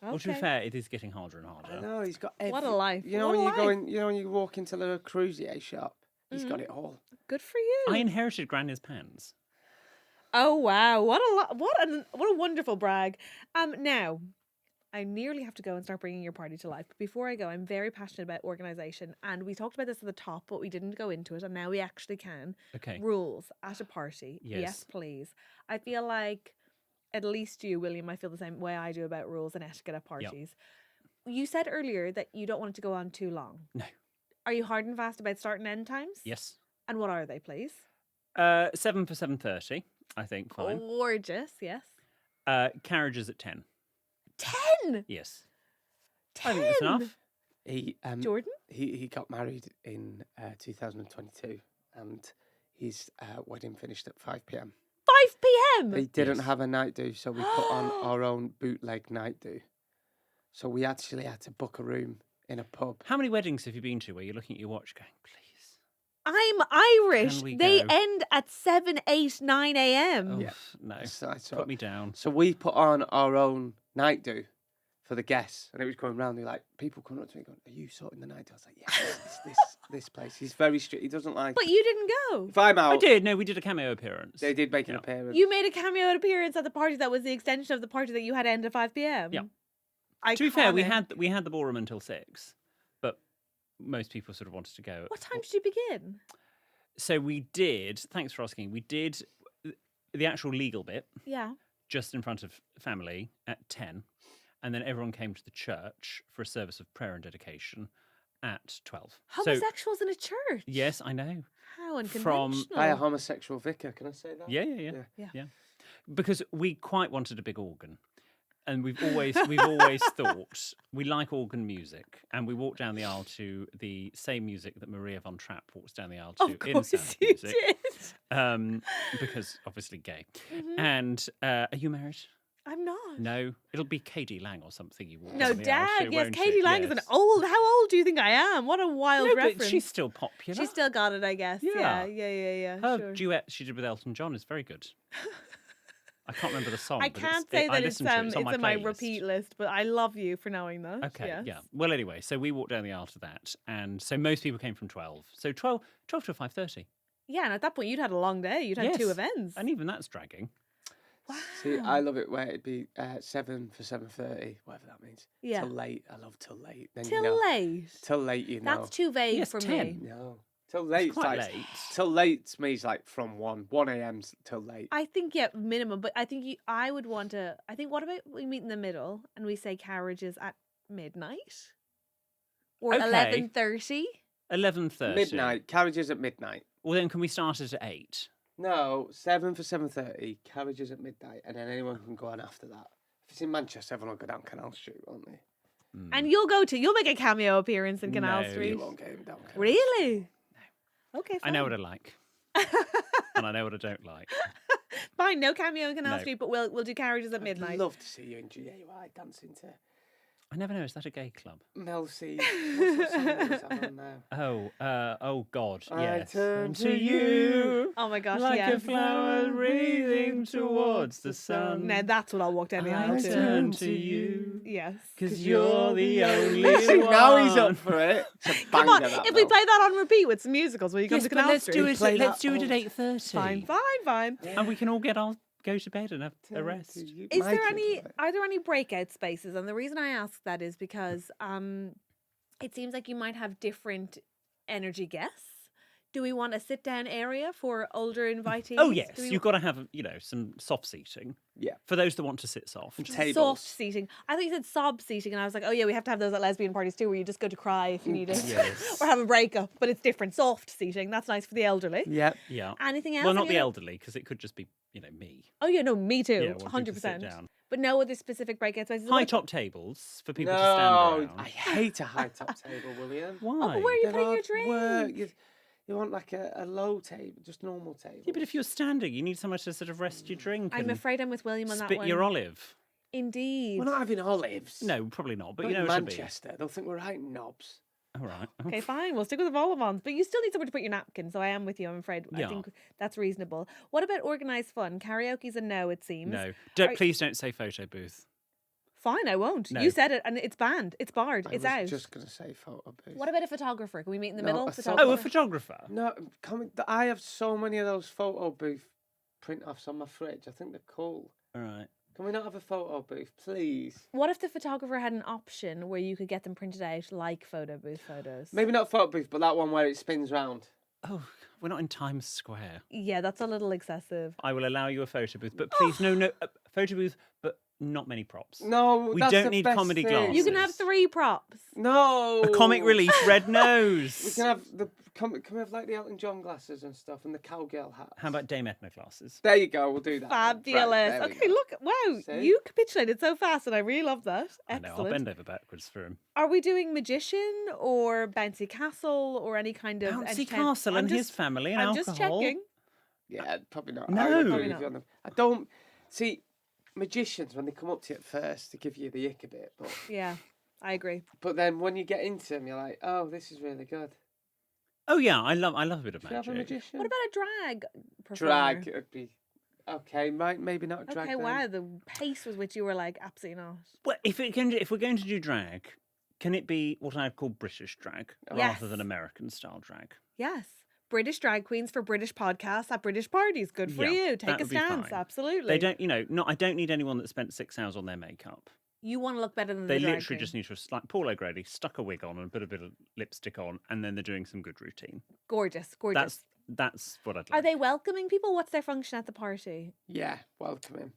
Well, to be fair, it is getting harder and harder. I know he's got. What a life. You know What when a you go life. in, you know when you walk into the Cruzier shop, he's got it all. Good for you. I inherited Granny's pants. Oh wow! What a wonderful brag. Now, I nearly have to go and start bringing your party to life. But before I go, I'm very passionate about organisation, and we talked about this at the top, but we didn't go into it, and now we actually can. Okay. Rules at a party. Yes. Please. I feel like at least you, William, I feel the same way I do about rules and etiquette at parties. You said earlier that you don't want it to go on too long. No. Are you hard and fast about start and end times? Yes. And what are they, please? 7 for 7:30. I think fine. Gorgeous. Yes. Carriages at 10. 10. Yes. 10. I think that's enough. He Jordan. he got married in 2022, and his wedding finished at 5 p.m. 5 p.m. He didn't Yes. have a night do, so we put on our own bootleg night do. So we actually had to book a room in a pub. How many weddings have you been to where you're looking at your watch going, please? I'm Irish. Can we They go? end at 7, 8, 9 a.m. Oh, Yeah. no. So, Put me down. so we put on our own night do for the guests, and it was going round. They're like, people coming up to me going, "Are you sorting the night do?" I was like, "Yeah, this place." He's very strict. He doesn't like. But you didn't go. If I'm out, I did. No, we did a cameo appearance. they did make an Yeah. appearance. You made a cameo appearance at the party that was the extension of the party that you had end at 5 p.m. Yeah. Iconic. To be fair, we had the ballroom until 6, but most people sort of wanted to go. What time did you begin? So we did. Thanks for asking. We did the actual legal bit Yeah. just in front of family at 10, and then everyone came to the church for a service of prayer and dedication at 12. So Homosexuals in a church. yes, I know. How From- unconventional. By a homosexual vicar, can I say that? Yeah. Because we quite wanted a big organ. And we've always thought we like organ music, and we walked down the aisle to the same music that Maria von Trapp walks down the aisle to Of in course Sound of you Music, did. because obviously gay. Mhm. And are you married? I'm not. No, it'll be KD Lang or something. You walk No, down the aisle to, Dad. Yes, won't Katie it? Lang is an Yes. old. How old do you think I am? What a wild No, reference. but she's still popular. She's still got it, I guess. Yeah. Yeah. Her Sure. duet she did with Elton John is very good. I can't remember the song. I but can't it's, say I that it's listened to it. It's on in my playlist. repeat list, but I love you for knowing that. Okay, yes. yeah. Well, anyway, so we walked down the aisle to that, and so most people came from 12. So 12 to 5:30, Yeah, and at that point you'd had a long day. You'd had 2 Yes. events. and even that's dragging. Wow. See, I love it where it'd be 7 for 7:30, whatever that means. Yeah. Till late. I love till late. Then Till you know. late. Till late, you know. That's too vague Yes, for 10. me. No. Till late. It's quite like, late. Till late to me is like from 1 a.m. till late. I think minimum, but I think I would want to. I think what about we meet in the middle and we say carriages at midnight or Okay. 11:30. 11:30. Midnight. Carriages at midnight. Well, then can we start it at 8? No, 7 for 7:30. Carriages at midnight, and then anyone can go on after that. If it's in Manchester, everyone will go down Canal Street, won't they? And you'll make a cameo appearance in Canal No. Street. You won't get him down. Canal Really? Okay, fine. I know what I like, and I know what I don't like. Fine, no cameo in Canal No. Street, but we'll do carriages at I'd midnight. love to see you in GAY dancing to I never know. Is that a gay club? Mel C. What's that song that was on now? Oh God, I yes. turn to you Oh my gosh, like yes. a flower breathing towards the sun. Now that's what I'll walk down the aisle I to. turn to you, Yes. 'cause you're the only See, one. now he's up for it. It's a Come on, banger, that, if we though. play that on repeat with some musicals, will you come Yes, to but Canal let's Street? do it. Play Let's that do it at old- 8:30. Fine. And we can all go to bed and have a Turn rest. to you. Is My there kids any? love it. Are there any breakout spaces? And the reason I ask that is because it seems like you might have different energy guests. Do we want a sit down area for older invitees? Oh yes, Do we you've got to have some soft seating. Yeah. For those that want to sit soft. Tables. soft seating. I thought you said sob seating, and I was like, oh yeah, we have to have those at lesbian parties too, where you just go to cry if you need it, Yes. or have a breakup. But it's different. Soft seating. That's nice for the elderly. Yep. Yeah. Anything else? Well, not Any the other- elderly, because it could just be me. Oh yeah, no, me Yeah, too, wanting to 100%. sit down. But no other specific breakout spaces. High top tables for people No, to stand around. I hate a high top table, William. Why? Oh, but where are you They're putting your hard drink? work. You want like a low table, just normal table. Yeah, but if you're standing, you need somewhere to sort of rest your drink I'm and afraid I'm with William on that spit one. your olive. Indeed. We're not having olives. No, probably not, but Not you know in it should be. Manchester. They'll think we're right knobs. All right. Okay, fine. We'll stick with the vol-au-vents, but you still need somewhere to put your napkin. So I am with you. I'm afraid. I Yeah. think that's reasonable. What about organised fun? Karaoke's a no. It seems. No. Are- Please don't say photo booth. Fine, I won't. No. You said it, and it's banned. It's barred. I It's was out. just going to say photo booth. What about a photographer? Can we meet in the No, middle? I thought- Photographer. Oh, a photographer. No, I have so many of those photo booth print-offs on my fridge. I think they're cool. All right. Can we not have a photo booth, please? What if the photographer had an option where you could get them printed out like photo booth photos? Maybe not photo booth, but that one where it spins round. Oh, we're not in Times Square. Yeah, that's a little excessive. I will allow you a photo booth, but please, no, photo booth, but not many props. No, We that's don't the need best comedy thing. glasses. You can have 3 props. No. A comic relief red nose. We can have can we have like the Elton John glasses and stuff and the cowgirl hats. How about Dame Edna glasses? There you go. We'll do that. Fabulous. Right, there we okay, go. look. Wow, See? you capitulated so fast, and I really love that. I know, Excellent. I'll bend over backwards for him. Are we doing magician or bouncy castle or any kind of Bouncy entertain- Castle I'm and his just- family and I'm alcohol. just checking. Yeah, probably not. No. I would agree Probably with not. you on them. I don't see magicians when they come up to you at first to give you the ick a bit, but Yeah, I agree. then when you get into them, you're like, oh, this is really good. Oh yeah, I love a bit of Do you have a magic. magician? What about a drag performer? Drag? It would be okay. Maybe not a drag. Okay, then. wow, the pace with which you were like, absolutely not. Well, if we're going to do drag, can it be what I'd call British drag Yes. rather than American style drag? Yes. British drag queens for British podcasts at British parties. Good for you. Take that a would be stance. fine. Absolutely. They don't, I don't need anyone that spent 6 hours on their makeup. You want to look better than They the drag literally queen. just need to, like Paul O'Grady, stuck a wig on and put a bit of lipstick on, and then they're doing some good routine. Gorgeous, gorgeous. That's what I'd like. Are they welcoming people? What's their function at the party? Yeah, welcome him.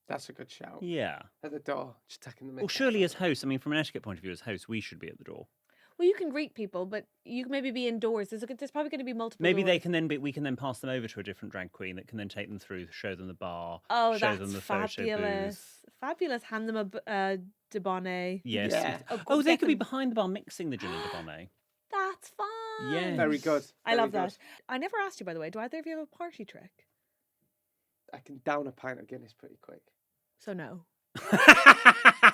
That's a good shout. Yeah. At the door, just taking the. Well, surely as hosts, I mean, from an etiquette point of view, as hosts, we should be at the door. Well, you can greet people, but you can maybe be indoors. There's probably going to be multiple. Maybe doors. they can then we can then pass them over to a different drag queen that can then take them through, show them the bar, Oh, show that's them the photo fabulous! booth. Fabulous. Hand them a debonnaire. Yes. Yeah. Oh, they get could be them- behind the bar mixing the gin and debonnaire. That's fun. Yes. Very good. I love very that. I never asked you, by the way. Do either of you have a party trick? good. I can down a pint of Guinness pretty quick. So no.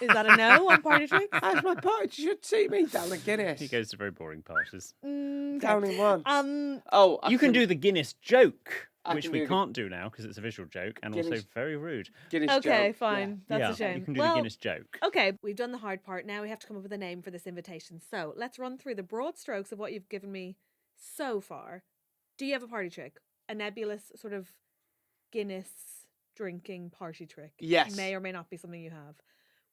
Is that a no on party tricks? That's my party. You should see me down a Guinness. He goes to very boring parties. Okay. down in one. Oh, I You can do the Guinness joke, I which can we do the can't do now because it's a visual joke and also Guinness- very rude. Guinness okay, joke, fine. That's yeah, a shame. you can do well, the Guinness joke. okay, we've done the hard part. Now we have to come up with a name for this invitation. So let's run through the broad strokes of what you've given me so far. Do you have a party trick? A nebulous sort of Guinness drinking party trick? Yes. May or may not be something you have.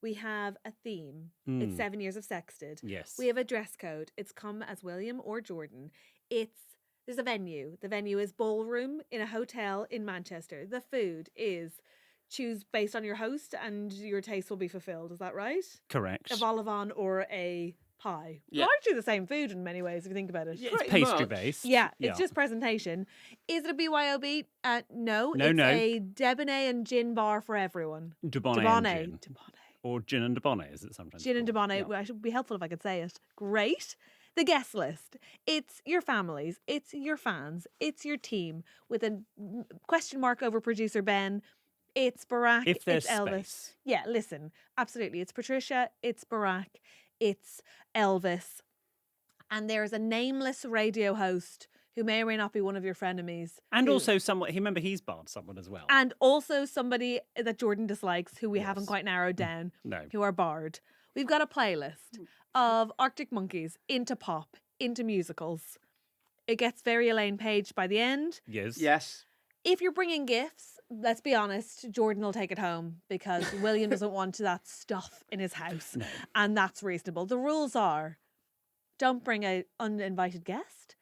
We have a theme. It's Mm. 7 years of Sexted. Yes. We have a dress code. It's come as William or Jordan. There's a venue. The venue is ballroom in a hotel in Manchester. The food is choose based on your host and your taste will be fulfilled. Is that right? Correct. A vol au vent or a pie. Yeah. Largely the same food in many ways if you think about it. Yeah, it's Pretty pastry much. based. Yeah, it's just presentation. Is it a BYOB? No. No, It's no. a debonair and gin bar for everyone. Debonnaire Debonair. and gin. Or gin and debonnaire, is it sometimes Gin and called? debonnaire. Yeah. Well, it would be helpful if I could say it. Great. The guest list. It's your families. It's your fans. It's your team with a question mark over producer Ben. It's Barack. If there's it's Elvis. space. Yeah, listen. Absolutely. It's Patricia. It's Barack. It's Elvis. And there's a nameless radio host who may or may not be one of your frenemies. And who- also someone, remember he's barred someone as well. And also somebody that Jordan dislikes who we haven't Yes. quite narrowed down. No. Who are barred. We've got a playlist of Arctic Monkeys into pop, into musicals. It gets very Elaine Page by the end. Yes. Yes. If you're bringing gifts, let's be honest, Jordan will take it home because William doesn't want that stuff in his house. No. And that's reasonable. The rules are don't bring an uninvited guest.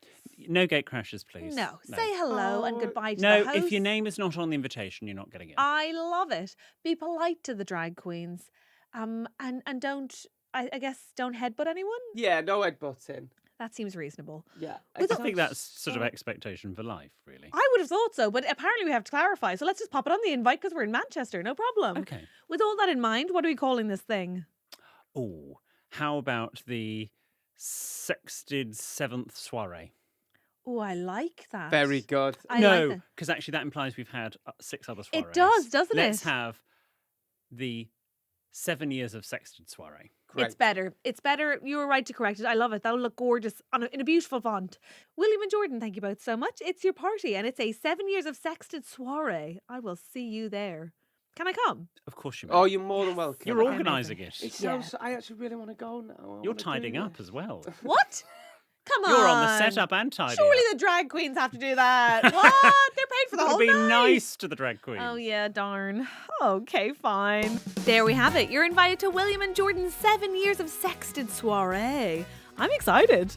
No gate crashes, please. No. Say hello and Oh, goodbye to No, the host. if your name is not on the invitation, you're not getting in. I love it. Be polite to the drag queens. And don't, I guess, don't headbutt anyone. Yeah, no headbutting. That seems reasonable. Yeah. I think that's sort of expectation for life, really. I would have thought so, but apparently we have to clarify. So let's just pop it on the invite because we're in Manchester. No problem. Okay. With all that in mind, what are we calling this thing? Oh, how about the Sexted 7th soiree? Oh, I like that. Very good. I like No, that. because actually that implies we've had 6 other soirees. It does, doesn't Let's it? have the 7 years of Sexted soiree. Great. It's better. It's better. You were right to correct it. I love it. That'll look gorgeous in a beautiful font. William and Jordan, thank you both so much. It's your party and it's a 7 years of Sexted soiree. I will see you there. Can I come? Of course you may. Oh, you're more than welcome. You're Okay, organising amazing. it. It sounds. I actually really want to go now. I You're wanna do tidying up this. as well. What? Come on. You're on the setup and tidying Surely up. the drag queens have to do that. What? They're paid for the Gotta whole be night. nice to the drag queen. Oh, yeah, darn. Okay, fine. There we have it. You're invited to William and Jordan's 7 years of Sexted soiree. I'm excited.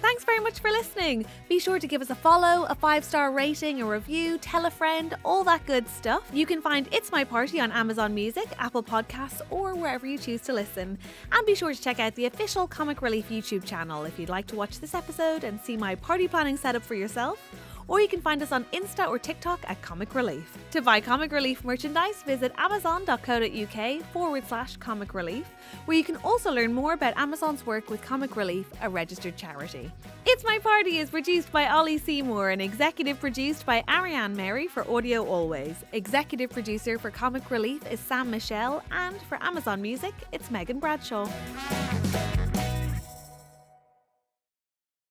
Thanks very much for listening. Be sure to give us a follow, a 5-star rating, a review, tell a friend, all that good stuff. You can find It's My Party on Amazon Music, Apple Podcasts, or wherever you choose to listen. And be sure to check out the official Comic Relief YouTube channel if you'd like to watch this episode and see my party planning setup for yourself. Or you can find us on Insta or TikTok at Comic Relief. To buy Comic Relief merchandise, visit amazon.co.uk/Comic Relief, where you can also learn more about Amazon's work with Comic Relief, a registered charity. It's My Party is produced by Ollie Seymour and executive produced by Ariane Mary for Audio Always. Executive producer for Comic Relief is Sam Michelle, and for Amazon Music, it's Megan Bradshaw.